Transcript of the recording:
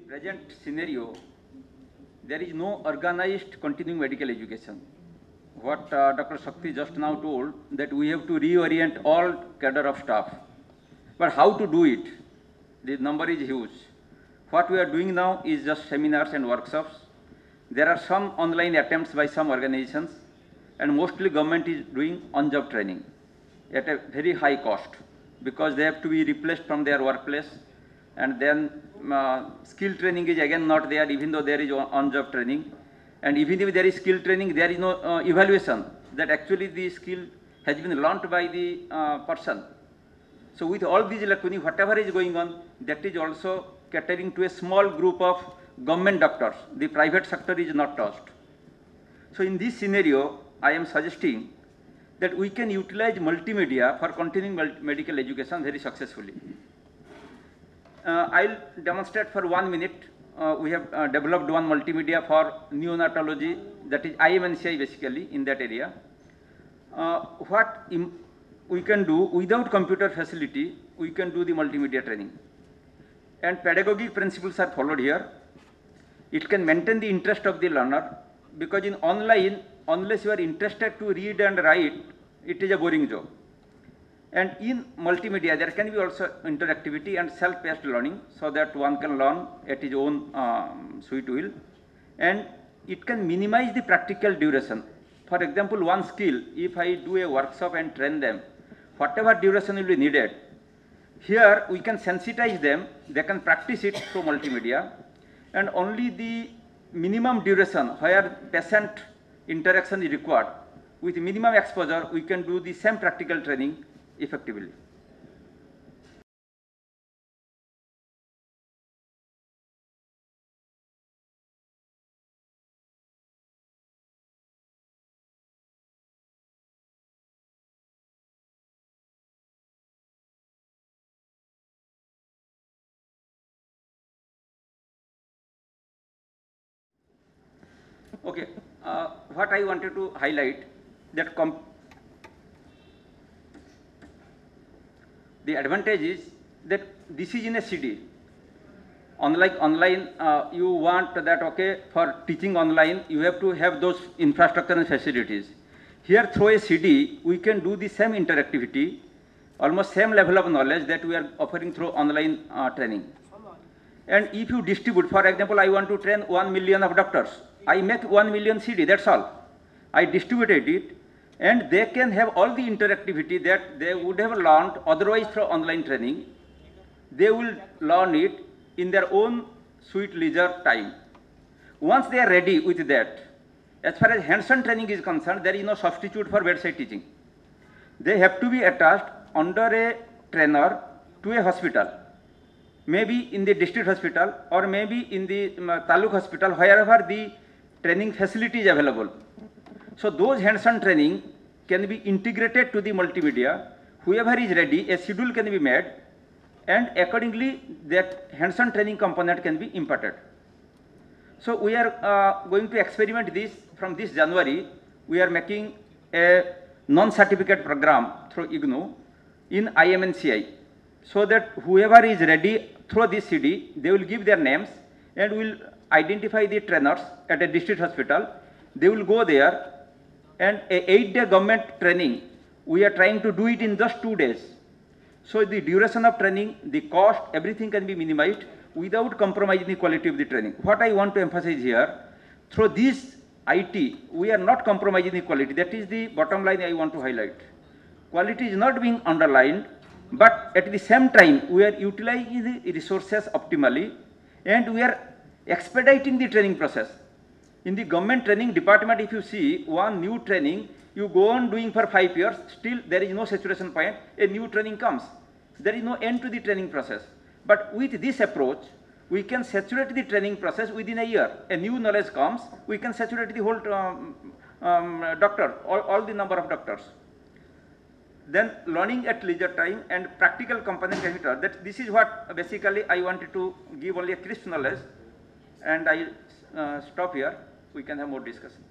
present scenario, there is no organized continuing medical education. What Dr. Shakti just now told, that we have to reorient all cadre of staff. But how to do it? The number is huge. What we are doing now is just seminars and workshops. There are some online attempts by some organizations, and mostly government is doing on-job training at a very high cost, because they have to be replaced from their workplace, and then skill training is again not there, even though there is on-job training. And even if there is skill training, there is no evaluation that actually the skill has been learnt by the person. So with all these lacunae, whatever is going on, that is also catering to a small group of government doctors. The private sector is not touched. So in this scenario, I am suggesting that we can utilize multimedia for continuing medical education very successfully. I'll demonstrate for 1 minute. We have developed one multimedia for neonatology, that is IMNCI basically in that area. What we can do without computer facility, we can do the multimedia training. And pedagogic principles are followed here. It can maintain the interest of the learner, because in online, unless you are interested to read and write, it is a boring job. And in multimedia, there can be also interactivity and self-paced learning, so that one can learn at his own sweet will. And it can minimize the practical duration. For example, one skill, if I do a workshop and train them, whatever duration will be needed, here we can sensitize them, they can practice it through multimedia, and only the minimum duration where patient interaction is required, with minimum exposure, we can do the same practical training effectively. Okay, what I wanted to highlight, that the advantage is that this is in a CD. Unlike online, you want that, okay, for teaching online, you have to have those infrastructure and facilities. Here through a CD, we can do the same interactivity, almost same level of knowledge that we are offering through online training. And if you distribute, for example, I want to train 1 million of doctors, I make 1 million CD, that's all. I distributed it, and they can have all the interactivity that they would have learned otherwise through online training. They will learn it in their own sweet leisure time. Once they are ready with that, as far as hands-on training is concerned, there is no substitute for bedside teaching. They have to be attached under a trainer to a hospital, maybe in the district hospital or maybe in the taluk hospital, wherever the training facility is available. So those hands-on training can be integrated to the multimedia. Whoever is ready, a schedule can be made, and accordingly that hands-on training component can be imparted. So we are going to experiment this from this January. We are making a non-certificate program through IGNOU in IMNCI, so that whoever is ready through this CD, they will give their names and will identify the trainers at a district hospital. They will go there, and a 8-day government training, we are trying to do it in just 2 days. So the duration of training, the cost, everything can be minimized without compromising the quality of the training. What I want to emphasize here, through this IT, we are not compromising the quality. That is the bottom line I want to highlight. Quality is not being underlined, but at the same time, we are utilizing the resources optimally, and we are expediting the training process. In the government training department, if you see one new training, you go on doing for 5 years, still there is no saturation point, a new training comes. There is no end to the training process. But with this approach, we can saturate the training process within a year. A new knowledge comes, we can saturate the whole doctor, all the number of doctors. Then learning at leisure time and practical component editor, that this is what basically I wanted to give only a crisp knowledge, and I stop here. We can have more discussion.